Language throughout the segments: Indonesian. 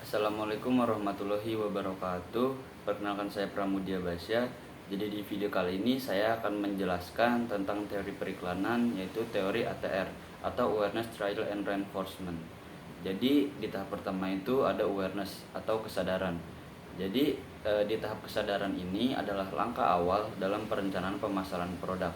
Assalamualaikum warahmatullahi wabarakatuh. Perkenalkan, saya Pramudia Basya. Jadi di video kali ini saya akan menjelaskan tentang teori periklanan, yaitu teori ATR atau Awareness, Trial and Reinforcement. Jadi di tahap pertama itu ada awareness atau kesadaran. Jadi di tahap kesadaran ini adalah langkah awal dalam perencanaan pemasaran produk.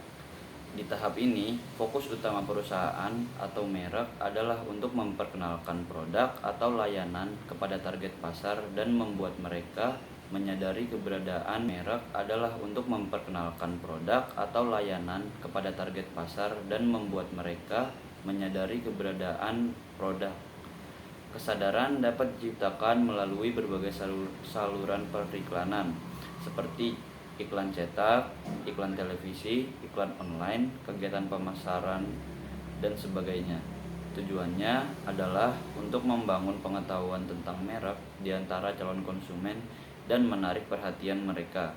Di tahap ini, fokus utama perusahaan atau merek adalah untuk memperkenalkan produk atau layanan kepada target pasar dan membuat mereka menyadari keberadaan merek adalah untuk memperkenalkan produk atau layanan kepada target pasar dan membuat mereka menyadari keberadaan produk. Kesadaran dapat diciptakan melalui berbagai saluran periklanan seperti iklan cetak, iklan televisi, iklan online, kegiatan pemasaran, dan sebagainya. Tujuannya adalah untuk membangun pengetahuan tentang merek di antara calon konsumen dan menarik perhatian mereka.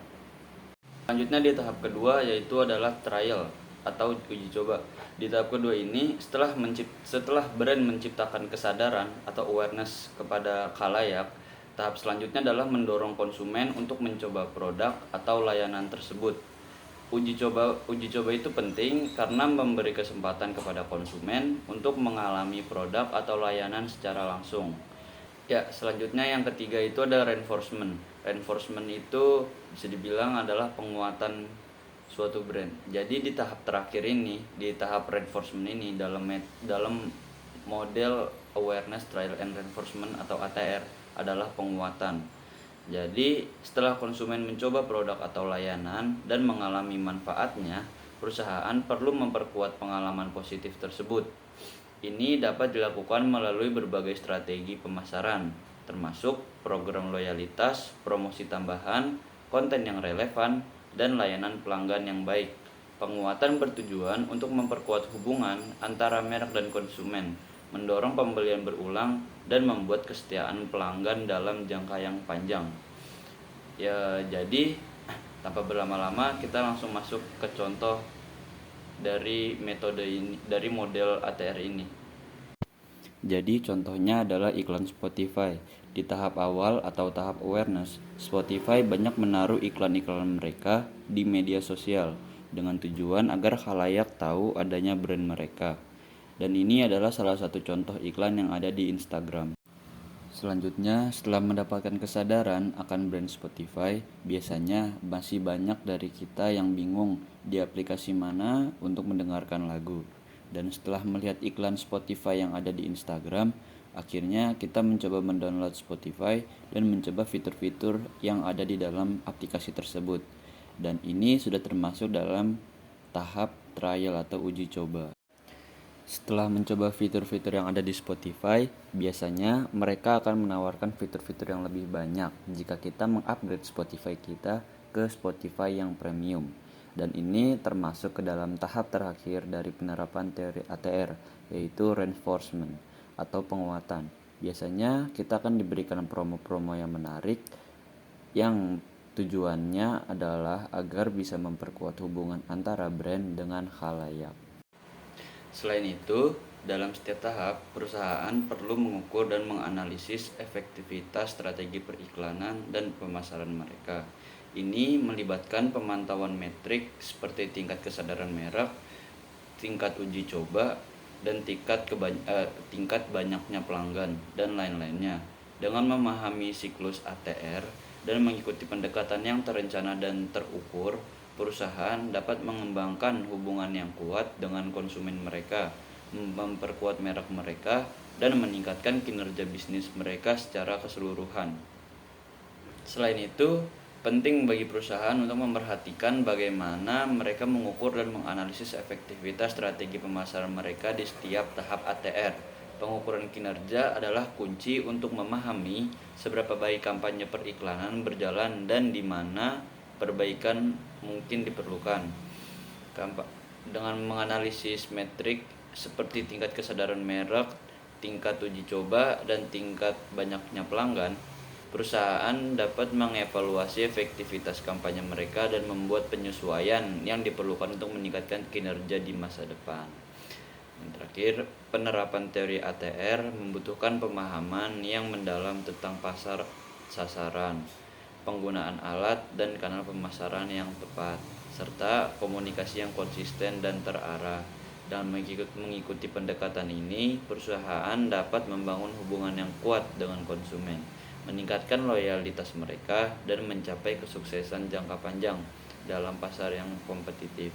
Selanjutnya di tahap kedua yaitu adalah trial atau uji coba. Di tahap kedua ini setelah brand menciptakan kesadaran atau awareness kepada khalayak, tahap selanjutnya adalah mendorong konsumen untuk mencoba produk atau layanan tersebut. Uji coba itu penting karena memberi kesempatan kepada konsumen untuk mengalami produk atau layanan secara langsung. Ya, selanjutnya yang ketiga itu ada reinforcement. Reinforcement itu bisa dibilang adalah penguatan suatu brand. Jadi di tahap terakhir ini, di tahap reinforcement ini dalam model awareness, trial and reinforcement atau ATR adalah penguatan. Jadi setelah konsumen mencoba produk atau layanan dan mengalami manfaatnya, perusahaan perlu memperkuat pengalaman positif tersebut. Ini dapat dilakukan melalui berbagai strategi pemasaran, termasuk program loyalitas, promosi tambahan, konten yang relevan, dan layanan pelanggan yang baik. Penguatan bertujuan untuk memperkuat hubungan antara merek dan konsumen, mendorong pembelian berulang, dan membuat kesetiaan pelanggan dalam jangka yang panjang. Ya, jadi tanpa berlama-lama kita langsung masuk ke contoh dari metode ini, dari model ATR ini. Jadi contohnya adalah iklan Spotify. Di tahap awal atau tahap awareness, Spotify banyak menaruh iklan-iklan mereka di media sosial dengan tujuan agar khalayak tahu adanya brand mereka. Dan ini adalah salah satu contoh iklan yang ada di Instagram. Selanjutnya, setelah mendapatkan kesadaran akan brand Spotify, biasanya masih banyak dari kita yang bingung di aplikasi mana untuk mendengarkan lagu. Dan setelah melihat iklan Spotify yang ada di Instagram, akhirnya kita mencoba mendownload Spotify dan mencoba fitur-fitur yang ada di dalam aplikasi tersebut. Dan ini sudah termasuk dalam tahap trial atau uji coba. Setelah mencoba fitur-fitur yang ada di Spotify, biasanya mereka akan menawarkan fitur-fitur yang lebih banyak jika kita mengupgrade Spotify kita ke Spotify yang premium. Dan ini termasuk ke dalam tahap terakhir dari penerapan teori ATR, yaitu reinforcement atau penguatan. Biasanya kita akan diberikan promo-promo yang menarik yang tujuannya adalah agar bisa memperkuat hubungan antara brand dengan khalayak. Selain itu, dalam setiap tahap, perusahaan perlu mengukur dan menganalisis efektivitas strategi periklanan dan pemasaran mereka. Ini melibatkan pemantauan metrik seperti tingkat kesadaran merek, tingkat uji coba, dan tingkat banyaknya pelanggan, dan lain-lainnya. Dengan memahami siklus ATR dan mengikuti pendekatan yang terencana dan terukur, perusahaan dapat mengembangkan hubungan yang kuat dengan konsumen mereka, memperkuat merek mereka, dan meningkatkan kinerja bisnis mereka secara keseluruhan. Selain itu, penting bagi perusahaan untuk memperhatikan bagaimana mereka mengukur dan menganalisis efektivitas strategi pemasaran mereka di setiap tahap ATR. Pengukuran kinerja adalah kunci untuk memahami seberapa baik kampanye periklanan berjalan dan di mana perbaikan mungkin diperlukan. Dengan menganalisis metrik seperti tingkat kesadaran merek, tingkat uji coba, dan tingkat banyaknya pelanggan, perusahaan dapat mengevaluasi efektivitas kampanye mereka dan membuat penyesuaian yang diperlukan untuk meningkatkan kinerja di masa depan. Yang terakhir, penerapan teori ATR membutuhkan pemahaman yang mendalam tentang pasar sasaran, penggunaan alat dan kanal pemasaran yang tepat, serta komunikasi yang konsisten dan terarah. Dengan mengikuti pendekatan ini, perusahaan dapat membangun hubungan yang kuat dengan konsumen, meningkatkan loyalitas mereka, dan mencapai kesuksesan jangka panjang dalam pasar yang kompetitif.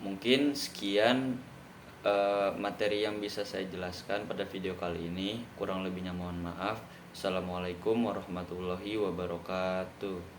Mungkin sekian materi yang bisa saya jelaskan pada video kali ini. Kurang lebihnya mohon maaf. Assalamualaikum warahmatullahi wabarakatuh.